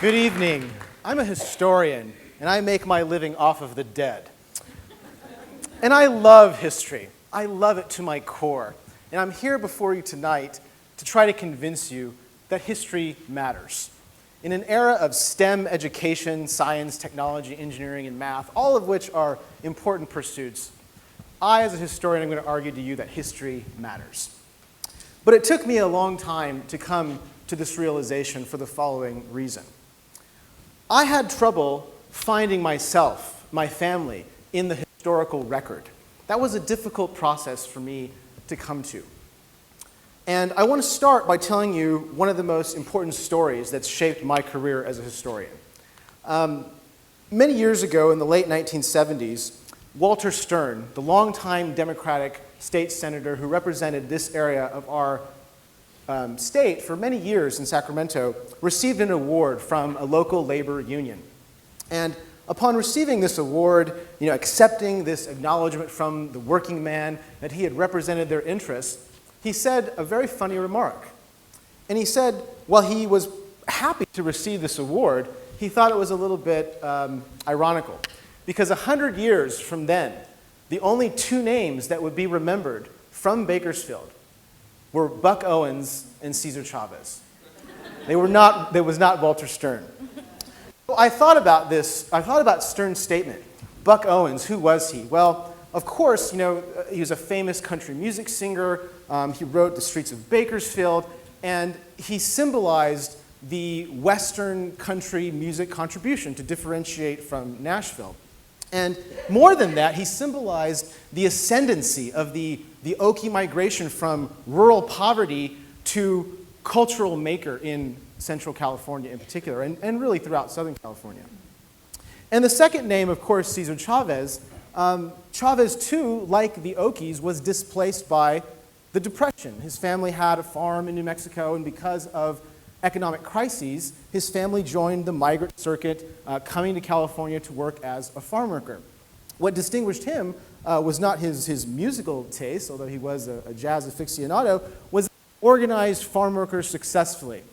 Good evening. I'm a historian, and I make my living off of the dead. And I love history. I love it to my core. And I'm here before you tonight to try to convince you that history matters. In an era of STEM education, science, technology, engineering, and math, all of which are important pursuits, I, as a historian, am going to argue to you that history matters. But it took me a long time to come to this realization for the following reason. I had trouble finding myself, my family, in the historical record. That was a difficult process for me to come to. And I want to start by telling you one of the most important stories that's shaped my career as a historian. Many years ago, in the late 1970s, Walter Stern, the longtime Democratic state senator who represented this area of our state for many years in Sacramento, received an award from a local labor union. And upon receiving this award, accepting this acknowledgement from the working man that he had represented their interests, he said a very funny remark. And he said, while he was happy to receive this award, he thought it was a little bit ironical. Because 100 years from then, the only two names that would be remembered from Bakersfield were Buck Owens and Cesar Chavez. There was not Walter Stern. So I thought about this. I thought about Stern's statement. Buck Owens, who was he? Well, of course, he was a famous country music singer. He wrote The Streets of Bakersfield, and he symbolized the Western country music contribution to differentiate from Nashville. And more than that, he symbolized the ascendancy of the Okie migration from rural poverty to cultural maker in Central California in particular, and really throughout Southern California. And the second name, of course, Cesar Chavez. Chavez, too, like the Okies, was displaced by the Depression. His family had a farm in New Mexico, and because of economic crises, his family joined the migrant circuit, coming to California to work as a farm worker. What distinguished him was not his musical taste, although he was a jazz aficionado, was organized farm workers successfully.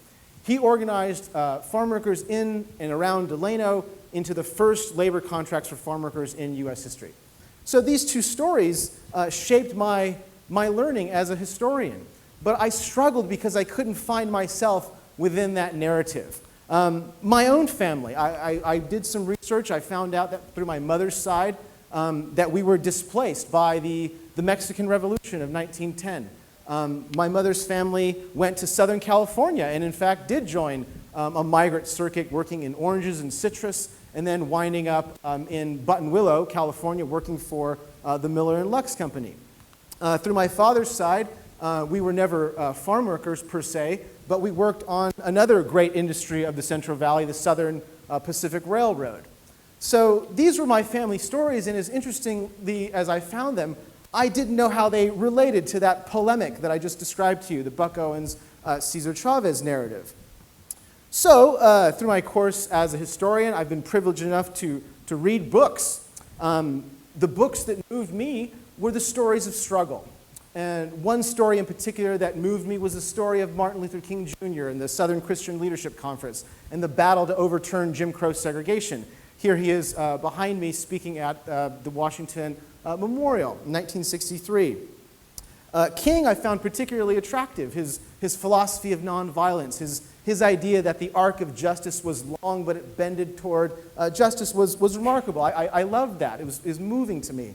He organized farm workers in and around Delano into the first labor contracts for farm workers in U.S. history. So these two stories shaped my learning as a historian. But I struggled because I couldn't find myself within that narrative. My own family, I did some research. I found out that through my mother's side that we were displaced by the Mexican Revolution of 1910. My mother's family went to Southern California and in fact did join a migrant circuit working in oranges and citrus, and then winding up in Buttonwillow, California, working for the Miller and Lux Company. Through my father's side, we were never farm workers per se, but we worked on another great industry of the Central Valley, the Southern Pacific Railroad. So these were my family stories, and as interestingly as I found them, I didn't know how they related to that polemic that I just described to you, the Buck Owens, Cesar Chavez narrative. So through my course as a historian, I've been privileged enough to read books. The books that moved me were the stories of struggle. And one story in particular that moved me was the story of Martin Luther King Jr. and the Southern Christian Leadership Conference and the battle to overturn Jim Crow segregation. Here he is behind me speaking at the Washington Memorial in 1963. King I found particularly attractive, his philosophy of nonviolence, his idea that the arc of justice was long but it bended toward justice was remarkable. I loved that. It was moving to me.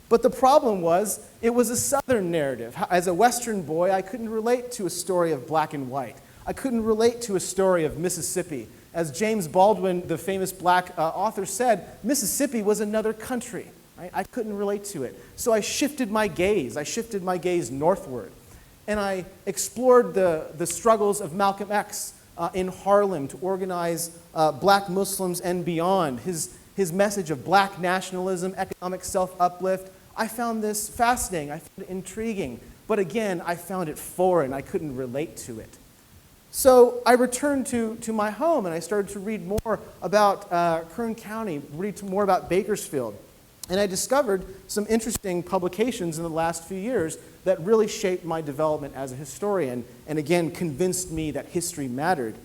But the problem was, it was a Southern narrative. As a Western boy, I couldn't relate to a story of black and white. I couldn't relate to a story of Mississippi. As James Baldwin, the famous black author, said, Mississippi was another country. Right? I couldn't relate to it. So I shifted my gaze. I shifted my gaze northward. And I explored the struggles of Malcolm X in Harlem to organize black Muslims and beyond. His message of black nationalism, economic self-uplift. I found this fascinating. I found it intriguing. But again, I found it foreign. I couldn't relate to it. So I returned to my home and I started to read more about Kern County, read more about Bakersfield. And I discovered some interesting publications in the last few years that really shaped my development as a historian and again convinced me that history mattered.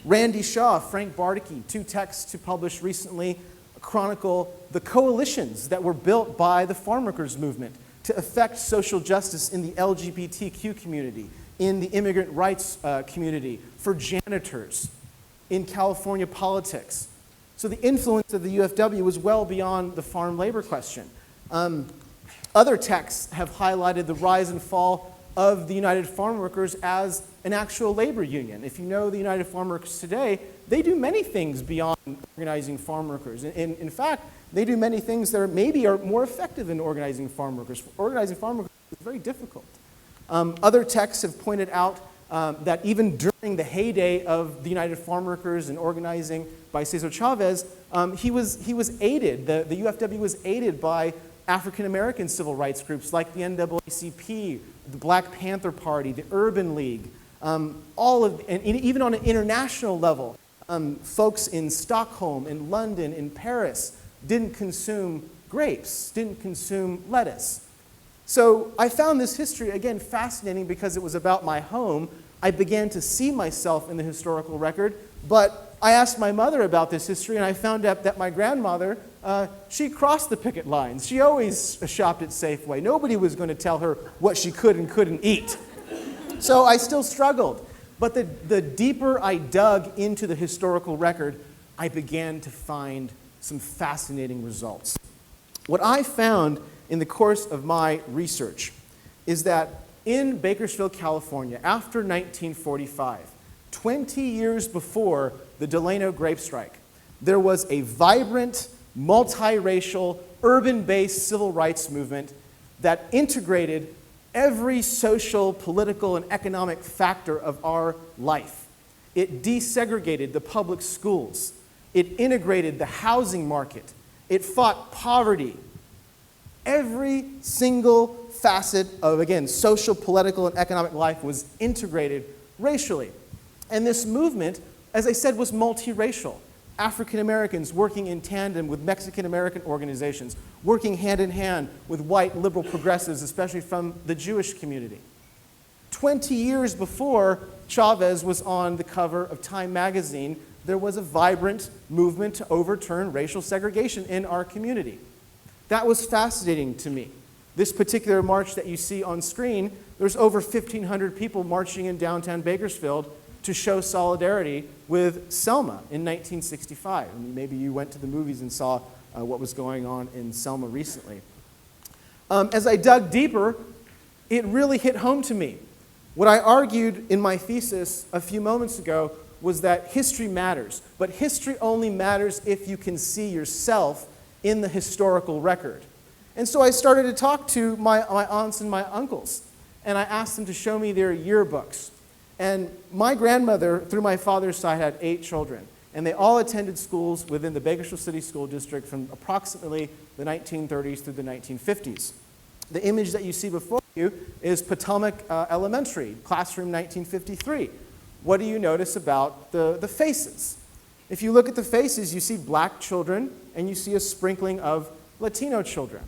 Randy Shaw, Frank Bardicke, two texts to publish recently chronicle the coalitions that were built by the farm workers movement to effect social justice in the LGBTQ community, in the immigrant rights community, for janitors, in California politics. So the influence of the UFW was well beyond the farm labor question. Other texts have highlighted the rise and fall of the United Farm Workers as an actual labor union. If you know the United Farm Workers today, they do many things beyond organizing farm workers. In fact, they do many things that maybe are more effective than organizing farm workers. Organizing farm workers is very difficult. Other texts have pointed out that even during the heyday of the United Farm Workers and organizing by Cesar Chavez, he was aided, the UFW was aided by African American civil rights groups like the NAACP, the Black Panther Party, the Urban League, and even on an international level, folks in Stockholm, in London, in Paris didn't consume grapes, didn't consume lettuce. So I found this history, again, fascinating because it was about my home. I began to see myself in the historical record, but I asked my mother about this history, and I found out that my grandmother, she crossed the picket lines. She always shopped at Safeway. Nobody was going to tell her what she could and couldn't eat. So I still struggled. But the deeper I dug into the historical record, I began to find some fascinating results. What I found in the course of my research is that in Bakersfield, California, after 1945, 20 years before the Delano grape strike, there was a vibrant, multiracial, urban-based civil rights movement that integrated every social, political, and economic factor of our life. It desegregated the public schools. It integrated the housing market. It fought poverty. Every single facet of, again, social, political, and economic life was integrated racially. And this movement, as I said, was multiracial. African Americans working in tandem with Mexican American organizations, working hand in hand with white liberal progressives, especially from the Jewish community. 20 years before Chavez was on the cover of Time magazine, there was a vibrant movement to overturn racial segregation in our community. That was fascinating to me. This particular march that you see on screen, there's over 1,500 people marching in downtown Bakersfield to show solidarity with Selma in 1965. And maybe you went to the movies and saw what was going on in Selma recently. As I dug deeper, it really hit home to me. What I argued in my thesis a few moments ago was that history matters, but history only matters if you can see yourself in the historical record. And so I started to talk to my aunts and my uncles, and I asked them to show me their yearbooks. And my grandmother, through my father's side, had 8 children, and they all attended schools within the Bakersfield City School District from approximately the 1930s through the 1950s. The image that you see before you is Potomac Elementary, classroom 1953. What do you notice about the faces? If you look at the faces, you see black children, and you see a sprinkling of Latino children.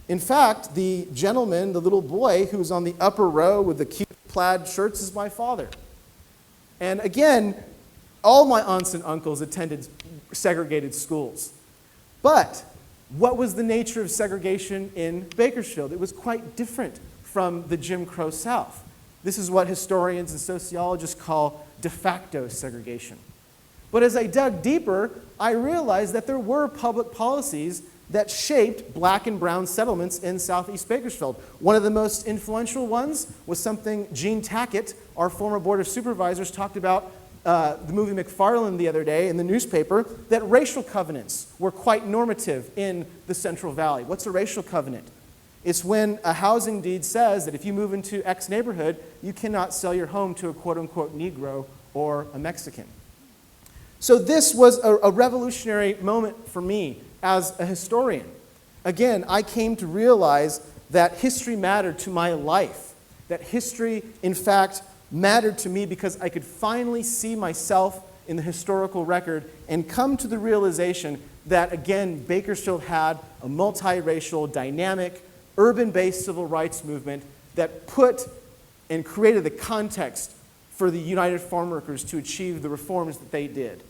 In fact, the gentleman, the little boy who's on the upper row with the cute plaid shirts is my father. And again, all my aunts and uncles attended segregated schools. But what was the nature of segregation in Bakersfield? It was quite different from the Jim Crow South. This is what historians and sociologists call de facto segregation. But as I dug deeper, I realized that there were public policies that shaped black and brown settlements in Southeast Bakersfield. One of the most influential ones was something Gene Tackett, our former Board of Supervisors, talked about the movie McFarland the other day in the newspaper, that racial covenants were quite normative in the Central Valley. What's a racial covenant? It's when a housing deed says that if you move into X neighborhood, you cannot sell your home to a quote-unquote Negro or a Mexican. So this was a revolutionary moment for me as a historian. Again, I came to realize that history mattered to my life, that history, in fact, mattered to me because I could finally see myself in the historical record and come to the realization that, again, Bakersfield had a multiracial, dynamic, urban-based civil rights movement that put and created the context for the United Farm Workers to achieve the reforms that they did.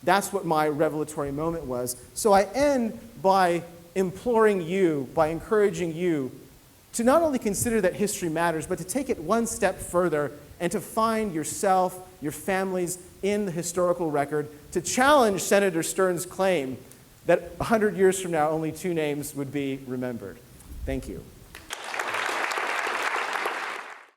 That's what my revelatory moment was. So I end by imploring you, by encouraging you to not only consider that history matters, but to take it one step further and to find yourself, your families in the historical record, to challenge Senator Stern's claim that 100 years from now only 2 names would be remembered. Thank you.